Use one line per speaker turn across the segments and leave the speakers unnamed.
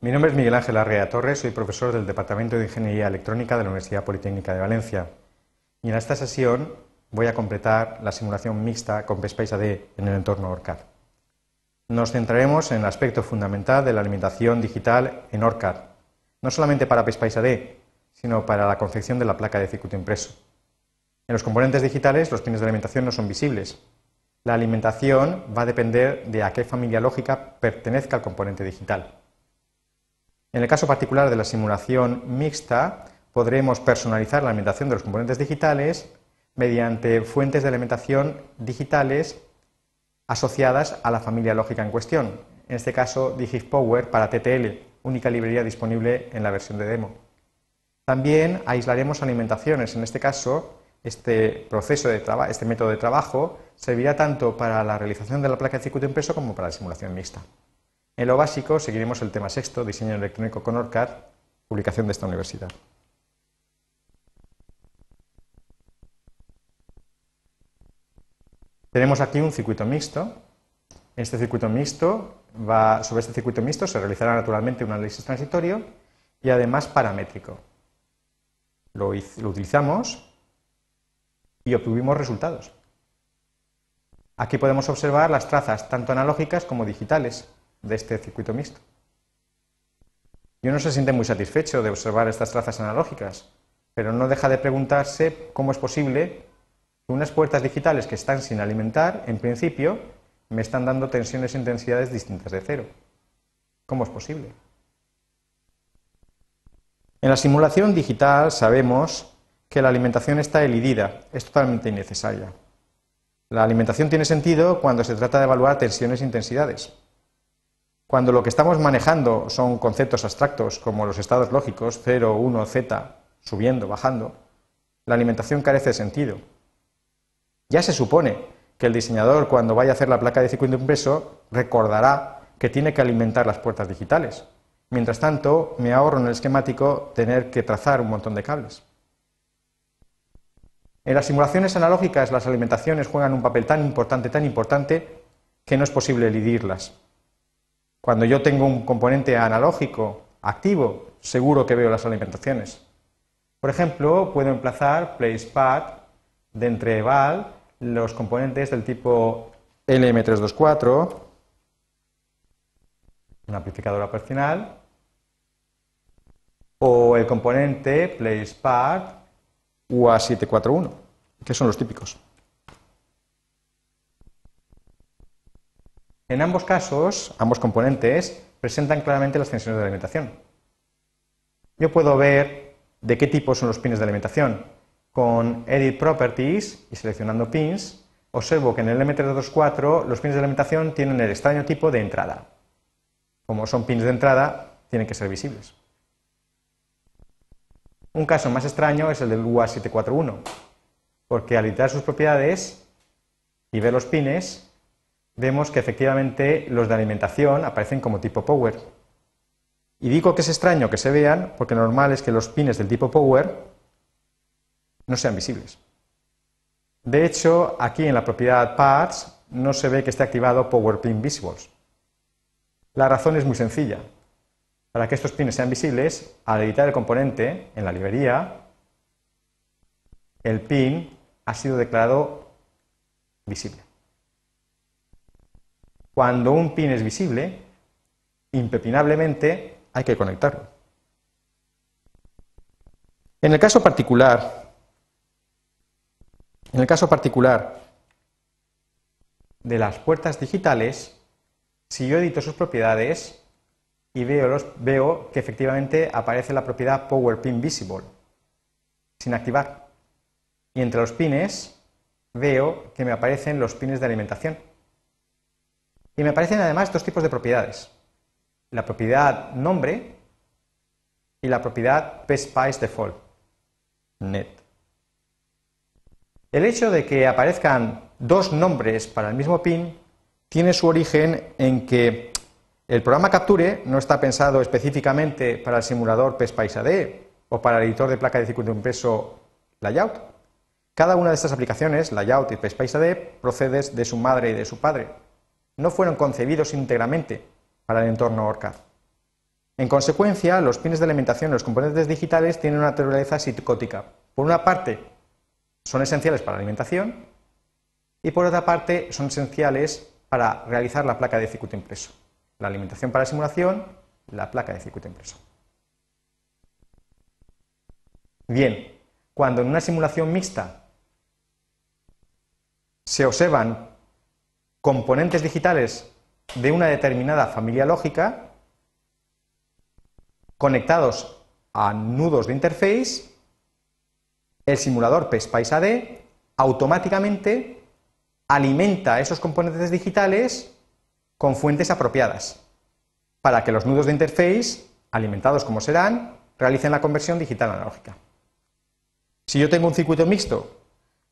Mi nombre es Miguel Ángel Arrea Torres, soy profesor del Departamento de Ingeniería Electrónica de la Universidad Politécnica de Valencia. Y en esta sesión voy a completar la simulación mixta con PSPICE-AD en el entorno ORCAD. Nos centraremos en el aspecto fundamental de la alimentación digital en ORCAD, no solamente para PSPICE-AD, sino para la confección de la placa de circuito impreso. En los componentes digitales los pines de alimentación no son visibles. La alimentación va a depender de a qué familia lógica pertenezca el componente digital. En el caso particular de la simulación mixta, podremos personalizar la alimentación de los componentes digitales mediante fuentes de alimentación digitales asociadas a la familia lógica en cuestión. En este caso, DigicPower para TTL, única librería disponible en la versión de demo. También aislaremos alimentaciones. En este caso, este método de trabajo servirá tanto para la realización de la placa de circuito impreso como para la simulación mixta. En lo básico seguiremos el tema sexto, diseño electrónico con ORCAD, publicación de esta universidad. Tenemos aquí un circuito mixto. Sobre este circuito mixto se realizará naturalmente un análisis transitorio y además paramétrico. Lo utilizamos y obtuvimos resultados. Aquí podemos observar las trazas tanto analógicas como digitales de este circuito mixto. Y uno se siente muy satisfecho de observar estas trazas analógicas, pero no deja de preguntarse cómo es posible que unas puertas digitales que están sin alimentar, en principio, me están dando tensiones e intensidades distintas de cero. ¿Cómo es posible? En la simulación digital sabemos que la alimentación está elidida, es totalmente innecesaria. La alimentación tiene sentido cuando se trata de evaluar tensiones e intensidades. Cuando lo que estamos manejando son conceptos abstractos como los estados lógicos, 0, 1, z, subiendo, bajando, la alimentación carece de sentido. Ya se supone que el diseñador, cuando vaya a hacer la placa de circuito impreso, recordará que tiene que alimentar las puertas digitales. Mientras tanto, me ahorro en el esquemático tener que trazar un montón de cables. En las simulaciones analógicas, las alimentaciones juegan un papel tan importante, que no es posible elidirlas. Cuando yo tengo un componente analógico activo, seguro que veo las alimentaciones. Por ejemplo, puedo emplazar PlacePad de entre eval los componentes del tipo LM324, una amplificadora operacional, o el componente PlacePad UA741, que son los típicos. En ambos casos, ambos componentes presentan claramente las tensiones de alimentación. Yo puedo ver de qué tipo son los pines de alimentación. Con Edit Properties y seleccionando pins, observo que en el M324 los pins de alimentación tienen el extraño tipo de entrada. Como son pins de entrada, tienen que ser visibles. Un caso más extraño es el del UA741, porque al editar sus propiedades y ver los pines, vemos que efectivamente los de alimentación aparecen como tipo Power. Y digo que es extraño que se vean porque lo normal es que los pines del tipo Power no sean visibles. De hecho, aquí en la propiedad Parts no se ve que esté activado Power Pin Visibles. La razón es muy sencilla. Para que estos pines sean visibles, al editar el componente en la librería, el pin ha sido declarado visible. Cuando un pin es visible, impepinablemente hay que conectarlo. En el caso particular de las puertas digitales, si yo edito sus propiedades y veo que efectivamente aparece la propiedad Power Pin Visible, sin activar. Y entre los pines veo que me aparecen los pines de alimentación. Y me aparecen además dos tipos de propiedades. La propiedad nombre y la propiedad PSPICE Default. Net. El hecho de que aparezcan dos nombres para el mismo pin tiene su origen en que el programa Capture no está pensado específicamente para el simulador PSPICE-AD o para el editor de placa de circuito impreso Layout. Cada una de estas aplicaciones, Layout y PSPICE-AD, procede de su madre y de su padre. No fueron concebidos íntegramente para el entorno ORCAD. En consecuencia, los pines de alimentación y los componentes digitales tienen una naturaleza psicótica. Por una parte, son esenciales para la alimentación y por otra parte, son esenciales para realizar la placa de circuito impreso. La alimentación para la simulación, la placa de circuito impreso. Bien, cuando en una simulación mixta se observan componentes digitales de una determinada familia lógica conectados a nudos de interface, el simulador PSPICE AD automáticamente alimenta esos componentes digitales con fuentes apropiadas para que los nudos de interface, alimentados como serán, realicen la conversión digital analógica. Si yo tengo un circuito mixto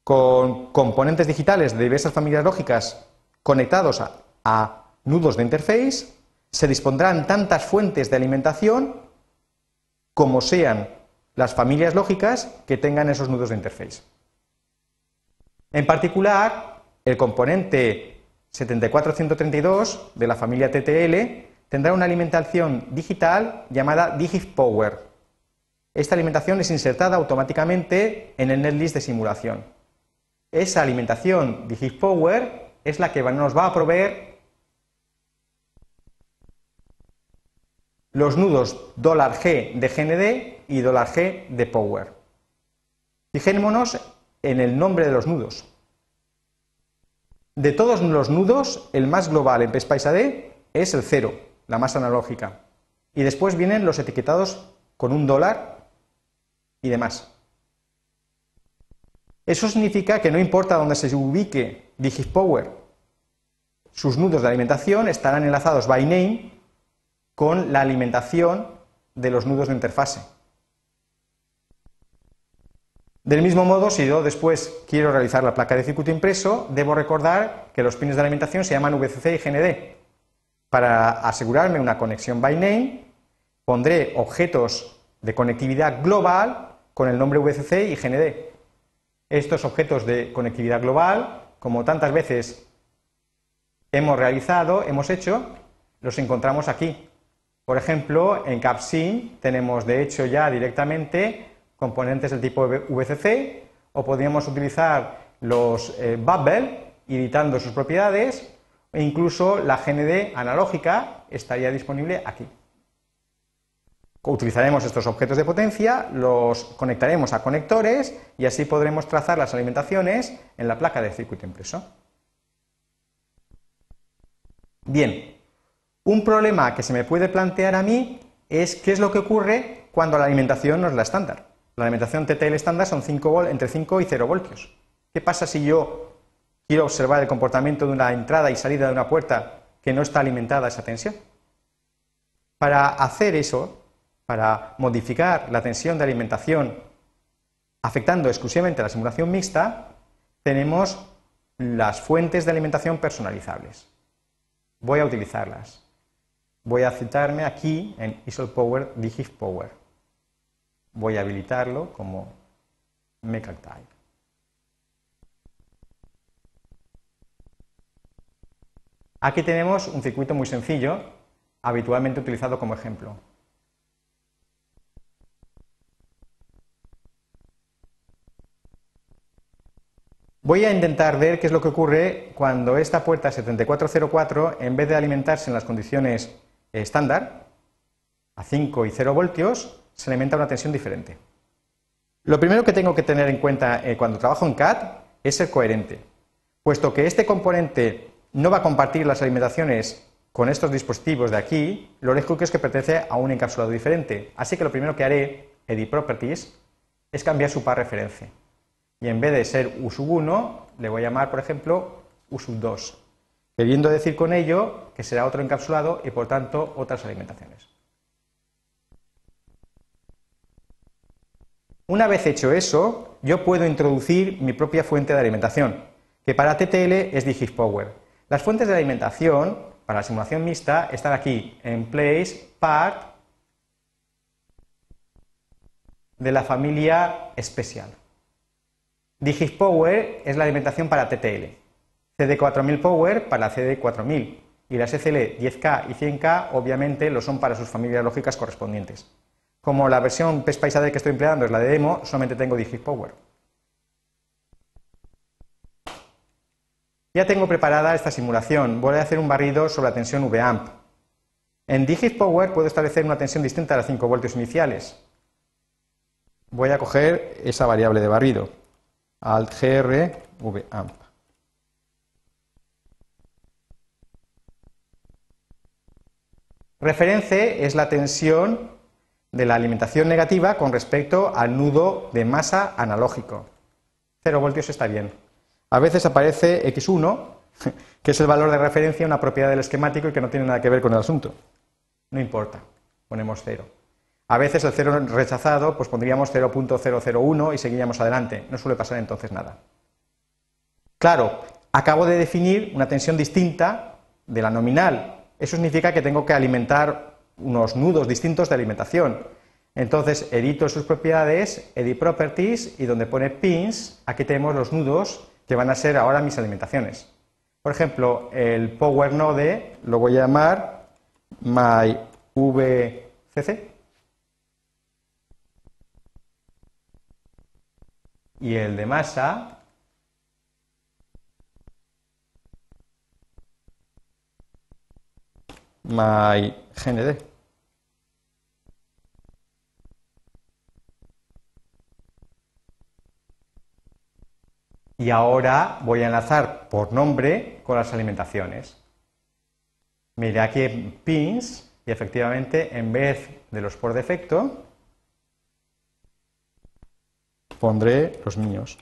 con componentes digitales de diversas familias lógicas conectados a nudos de interface, se dispondrán tantas fuentes de alimentación como sean las familias lógicas que tengan esos nudos de interface. En particular, el componente 74132 de la familia TTL tendrá una alimentación digital llamada DigicPower. Esta alimentación es insertada automáticamente en el netlist de simulación. Esa alimentación DigicPower es la que nos va a proveer los nudos $G de GND y $G de Power. Fijémonos en el nombre de los nudos. De todos los nudos, el más global en PSPICE AD es el 0, la más analógica. Y después vienen los etiquetados con un $, y demás. Eso significa que no importa dónde se ubique DigicPower, sus nudos de alimentación estarán enlazados by name con la alimentación de los nudos de interfase. Del mismo modo, si yo después quiero realizar la placa de circuito impreso, debo recordar que los pines de alimentación se llaman VCC y GND. Para asegurarme una conexión by name, pondré objetos de conectividad global con el nombre VCC y GND. Estos objetos de conectividad global, como tantas veces hemos hecho, los encontramos aquí. Por ejemplo, en CapSim tenemos de hecho ya directamente componentes del tipo VCC, o podríamos utilizar los Bubble, editando sus propiedades, e incluso la GND analógica estaría disponible aquí. Utilizaremos estos objetos de potencia, los conectaremos a conectores y así podremos trazar las alimentaciones en la placa de circuito impreso. Bien, un problema que se me puede plantear a mí es qué es lo que ocurre cuando la alimentación no es la estándar. La alimentación TTL estándar son entre 5 y 0 voltios. ¿Qué pasa si yo quiero observar el comportamiento de una entrada y salida de una puerta que no está alimentada a esa tensión? Para hacer eso, para modificar la tensión de alimentación afectando exclusivamente a la simulación mixta, tenemos las fuentes de alimentación personalizables. Voy a utilizarlas. Voy a citarme aquí en ISOLPower DigicPower. Voy a habilitarlo como MechaType. Aquí tenemos un circuito muy sencillo, habitualmente utilizado como ejemplo. Voy a intentar ver qué es lo que ocurre cuando esta puerta 7404, en vez de alimentarse en las condiciones estándar, a 5 y 0 voltios, se alimenta a una tensión diferente. Lo primero que tengo que tener en cuenta cuando trabajo en CAD es ser coherente, puesto que este componente no va a compartir las alimentaciones con estos dispositivos de aquí, lo lógico es que pertenece a un encapsulado diferente, así que lo primero que haré, Edit Properties, es cambiar su par referencia. Y en vez de ser U1, le voy a llamar, por ejemplo, U2, queriendo decir con ello que será otro encapsulado y, por tanto, otras alimentaciones. Una vez hecho eso, yo puedo introducir mi propia fuente de alimentación, que para TTL es DigicPower. Las fuentes de alimentación para la simulación mixta están aquí, en Place, Part, de la familia Special. DigicPower es la alimentación para TTL, CD4000 Power para CD4000 y las ECL 10K y 100K obviamente lo son para sus familias lógicas correspondientes. Como la versión PSPICE AD que estoy empleando es la de demo, solamente tengo DigitPower. Ya tengo preparada esta simulación, voy a hacer un barrido sobre la tensión VAMP. En DigitPower puedo establecer una tensión distinta a las 5 voltios iniciales. Voy a coger esa variable de barrido, Alt-GR VAMP. Reference es la tensión de la alimentación negativa con respecto al nudo de masa analógico. 0 voltios está bien. A veces aparece X1, que es el valor de referencia, una propiedad del esquemático y que no tiene nada que ver con el asunto. No importa, ponemos 0. A veces el 0 rechazado, pues pondríamos 0.001 y seguiríamos adelante. No suele pasar entonces nada. Claro, acabo de definir una tensión distinta de la nominal. Eso significa que tengo que alimentar unos nudos distintos de alimentación. Entonces edito sus propiedades, Edit Properties, y donde pone Pins, aquí tenemos los nudos que van a ser ahora mis alimentaciones. Por ejemplo, el Power Node lo voy a llamar MyVCC. Y el de masa MyGND. Y ahora voy a enlazar por nombre con las alimentaciones. Miré aquí en pins y efectivamente en vez de los por defecto pondré los míos.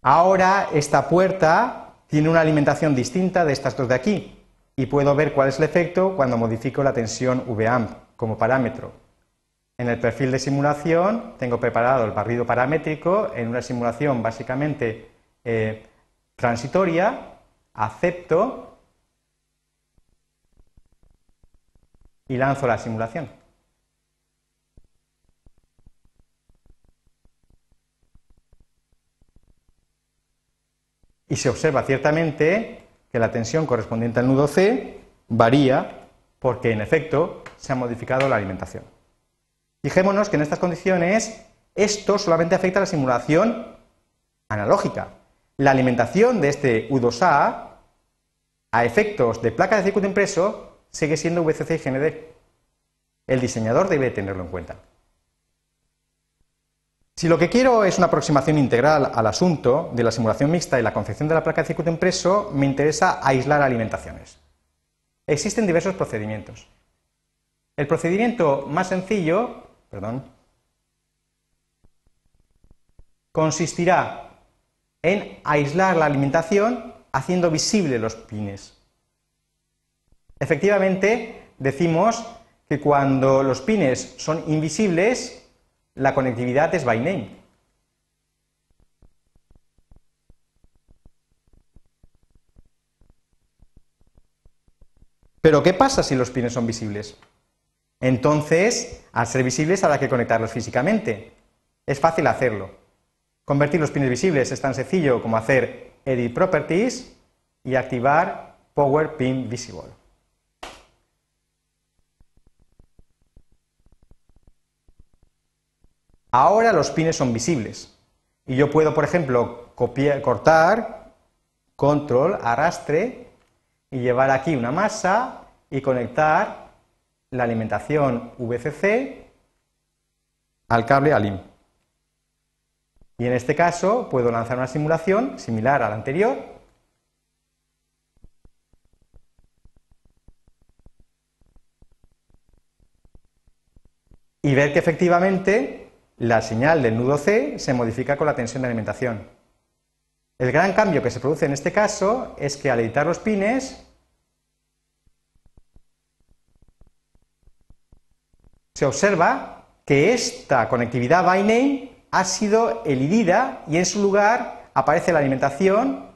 Ahora esta puerta tiene una alimentación distinta de estas dos de aquí y puedo ver cuál es el efecto cuando modifico la tensión VAMP como parámetro. En el perfil de simulación tengo preparado el barrido paramétrico en una simulación básicamente transitoria, acepto y lanzo la simulación. Y se observa ciertamente que la tensión correspondiente al nudo C varía porque en efecto se ha modificado la alimentación. Fijémonos que en estas condiciones esto solamente afecta a la simulación analógica. La alimentación de este U2A a efectos de placa de circuito impreso sigue siendo VCC y GND. El diseñador debe tenerlo en cuenta. Si lo que quiero es una aproximación integral al asunto de la simulación mixta y la concepción de la placa de circuito impreso, me interesa aislar alimentaciones. Existen diversos procedimientos. El procedimiento más sencillo, consistirá en aislar la alimentación haciendo visible los pines. Efectivamente, decimos que cuando los pines son invisibles, la conectividad es by name. Pero ¿qué pasa si los pines son visibles? Entonces, al ser visibles habrá que conectarlos físicamente. Es fácil hacerlo. Convertir los pines visibles es tan sencillo como hacer Edit Properties y activar Power Pin Visible. Ahora los pines son visibles y yo puedo, por ejemplo, cortar, control, arrastre y llevar aquí una masa y conectar la alimentación VCC al cable ALIM. Y en este caso puedo lanzar una simulación similar a la anterior. Y ver que efectivamente la señal del nudo C se modifica con la tensión de alimentación. El gran cambio que se produce en este caso es que al editar los pines se observa que esta conectividad by name ha sido elidida y en su lugar aparece la alimentación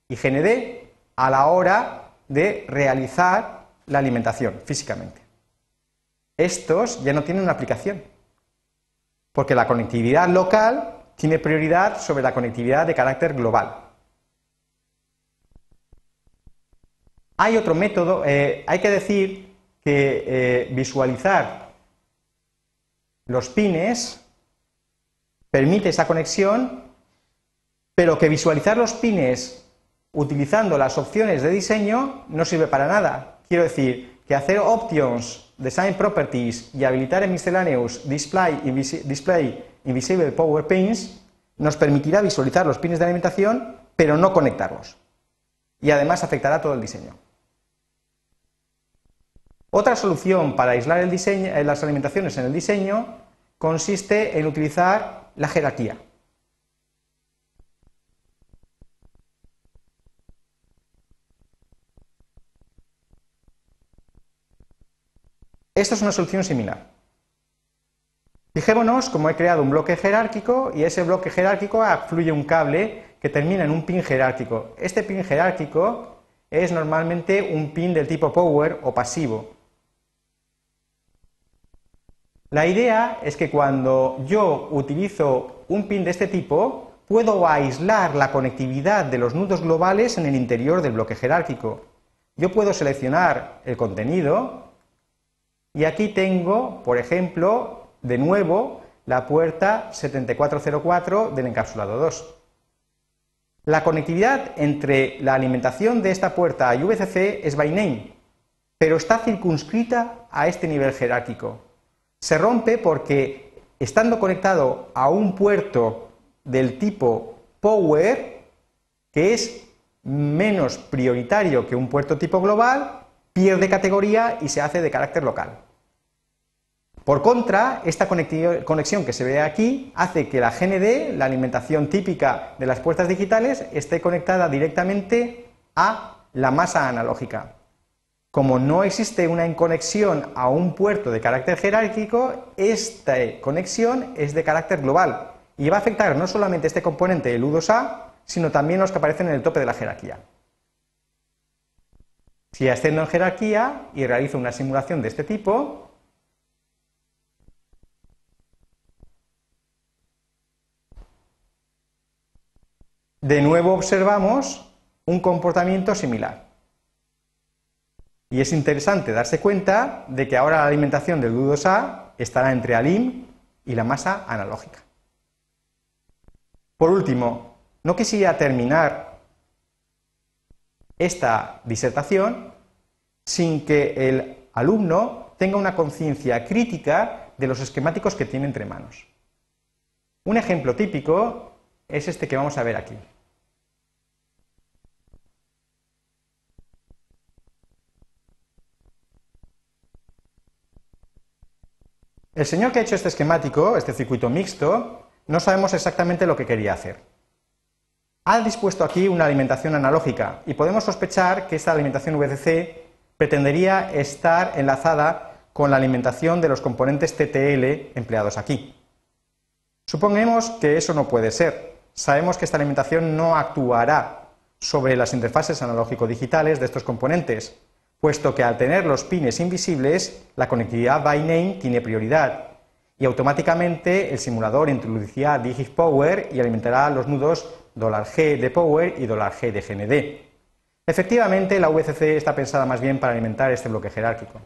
y GND a la hora de realizar la alimentación físicamente. estos ya no tienen una aplicación, porque la conectividad local tiene prioridad sobre la conectividad de carácter global. Hay otro método, hay que decir que visualizar los pines permite esa conexión, pero que visualizar los pines utilizando las opciones de diseño no sirve para nada. Quiero decir que hacer options, design properties y habilitar en miscellaneous display invisible power pins nos permitirá visualizar los pines de alimentación, pero no conectarlos. Y además afectará todo el diseño. Otra solución para aislar las alimentaciones en el diseño consiste en utilizar la jerarquía. Esta es una solución similar. Fijémonos como he creado un bloque jerárquico y ese bloque jerárquico fluye un cable que termina en un pin jerárquico. Este pin jerárquico es normalmente un pin del tipo power o pasivo. La idea es que cuando yo utilizo un pin de este tipo, puedo aislar la conectividad de los nudos globales en el interior del bloque jerárquico. Yo puedo seleccionar el contenido y aquí tengo, por ejemplo, de nuevo, la puerta 7404 del encapsulado 2. La conectividad entre la alimentación de esta puerta y VCC es by name, pero está circunscrita a este nivel jerárquico. Se rompe porque, estando conectado a un puerto del tipo Power, que es menos prioritario que un puerto tipo global, pierde categoría y se hace de carácter local. Por contra, esta conexión que se ve aquí hace que la GND, la alimentación típica de las puertas digitales, esté conectada directamente a la masa analógica. Como no existe una conexión a un puerto de carácter jerárquico, esta conexión es de carácter global y va a afectar no solamente este componente, el U2A, sino también los que aparecen en el tope de la jerarquía. Si asciendo en jerarquía y realizo una simulación de este tipo, de nuevo observamos un comportamiento similar. Y es interesante darse cuenta de que ahora la alimentación del U2A estará entre ALIM y la masa analógica. Por último, no quisiera terminar esta disertación sin que el alumno tenga una conciencia crítica de los esquemáticos que tiene entre manos. Un ejemplo típico es este que vamos a ver aquí. El señor que ha hecho este esquemático, este circuito mixto, no sabemos exactamente lo que quería hacer. Ha dispuesto aquí una alimentación analógica y podemos sospechar que esta alimentación VCC pretendería estar enlazada con la alimentación de los componentes TTL empleados aquí. Suponemos que eso no puede ser. Sabemos que esta alimentación no actuará sobre las interfaces analógico-digitales de estos componentes, puesto que al tener los pines invisibles, la conectividad by name tiene prioridad y automáticamente el simulador introducirá digit power y alimentará los nudos $G de power y $G de GND. Efectivamente, la VCC está pensada más bien para alimentar este bloque jerárquico.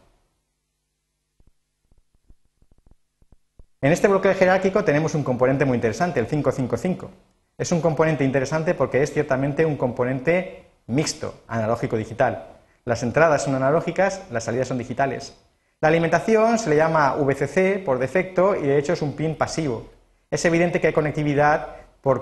En este bloque jerárquico tenemos un componente muy interesante, el 555. Es un componente interesante porque es ciertamente un componente mixto, analógico-digital. Las entradas son analógicas, las salidas son digitales. La alimentación se le llama VCC por defecto y de hecho es un pin pasivo. Es evidente que hay conectividad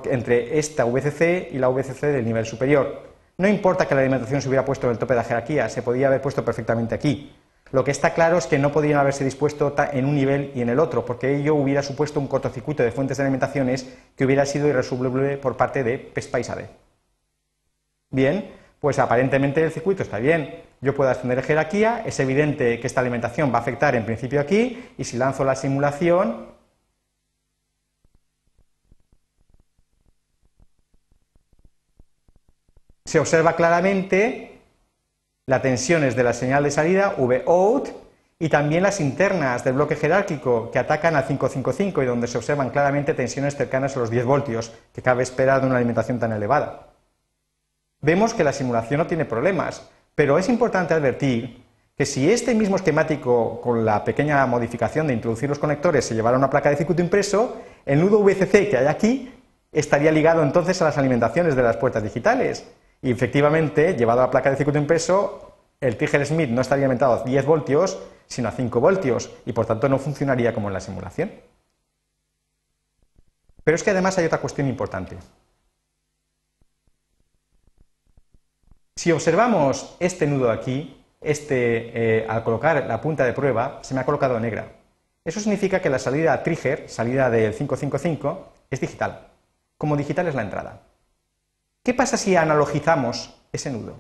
entre esta VCC y la VCC del nivel superior. No importa que la alimentación se hubiera puesto en el tope de la jerarquía, se podía haber puesto perfectamente aquí. Lo que está claro es que no podrían haberse dispuesto en un nivel y en el otro, porque ello hubiera supuesto un cortocircuito de fuentes de alimentaciones que hubiera sido irresoluble por parte de PSPICE AD. Bien, pues aparentemente el circuito está bien. Yo puedo ascender en jerarquía, es evidente que esta alimentación va a afectar en principio aquí, y si lanzo la simulación, se observa claramente las tensiones de la señal de salida, Vout, y también las internas del bloque jerárquico que atacan al 555 y donde se observan claramente tensiones cercanas a los 10 voltios, que cabe esperar de una alimentación tan elevada. Vemos que la simulación no tiene problemas, pero es importante advertir que si este mismo esquemático, con la pequeña modificación de introducir los conectores, se llevara a una placa de circuito impreso, el nudo VCC que hay aquí estaría ligado entonces a las alimentaciones de las puertas digitales. Y efectivamente, llevado a la placa de circuito impreso, el Trigger Smith no estaría alimentado a 10 voltios, sino a 5 voltios, y por tanto no funcionaría como en la simulación. Pero es que además hay otra cuestión importante. Si observamos este nudo aquí, al colocar la punta de prueba, se me ha colocado negra. Eso significa que la salida trigger, salida del 555, es digital. Como digital es la entrada. ¿Qué pasa si analogizamos ese nudo?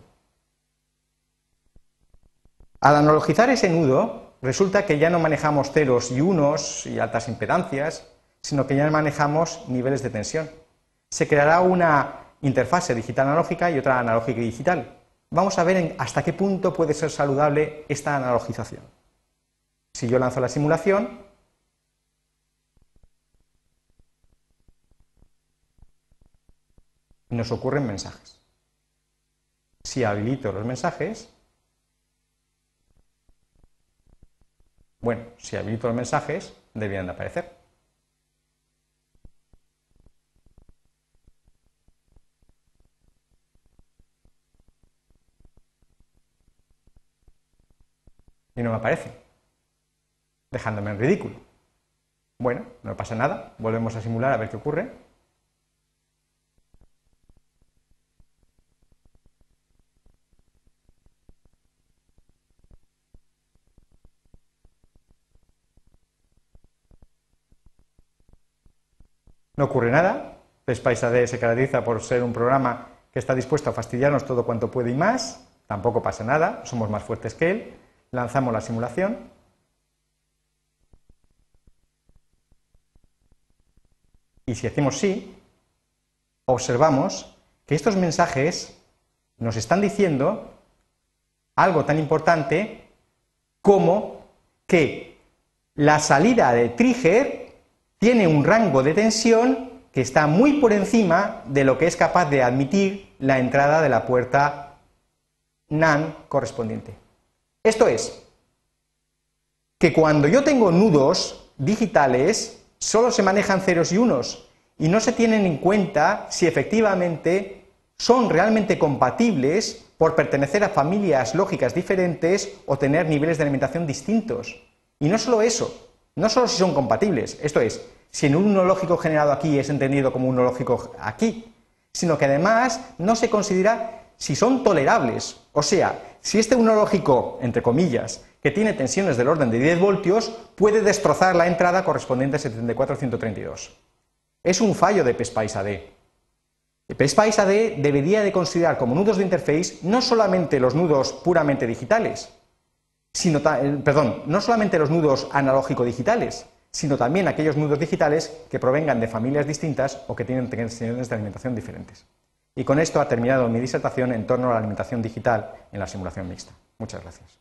Al analogizar ese nudo, resulta que ya no manejamos ceros y unos y altas impedancias, sino que ya manejamos niveles de tensión. Se creará una interfase digital analógica y otra analógica y digital. Vamos a ver hasta qué punto puede ser saludable esta analogización. Si yo lanzo la simulación, nos ocurren mensajes. Si habilito los mensajes, si habilito los mensajes, deberían de aparecer. Y no me aparece, dejándome en ridículo. Bueno, no pasa nada, volvemos a simular a ver qué ocurre. No ocurre nada, PSPICE AD se caracteriza por ser un programa que está dispuesto a fastidiarnos todo cuanto puede y más, tampoco pasa nada, somos más fuertes que él, lanzamos la simulación. Y si decimos sí, observamos que estos mensajes nos están diciendo algo tan importante como que la salida de trigger tiene un rango de tensión que está muy por encima de lo que es capaz de admitir la entrada de la puerta NAND correspondiente. Esto es, que cuando yo tengo nudos digitales, solo se manejan ceros y unos, y no se tienen en cuenta si efectivamente son realmente compatibles por pertenecer a familias lógicas diferentes o tener niveles de alimentación distintos. Y no solo eso, no solo si son compatibles, esto es, si en un uno lógico generado aquí es entendido como un uno lógico aquí, sino que además no se considera si son tolerables, o sea, si este uno lógico, entre comillas, que tiene tensiones del orden de 10 voltios, puede destrozar la entrada correspondiente a 74-132. Es un fallo de PSPICE AD. PSPICE AD debería de considerar como nudos de interface no solamente los nudos puramente digitales, no solamente los nudos analógico-digitales, sino también aquellos nudos digitales que provengan de familias distintas o que tienen tensiones de alimentación diferentes. Y con esto ha terminado mi disertación en torno a la alimentación digital en la simulación mixta. Muchas gracias.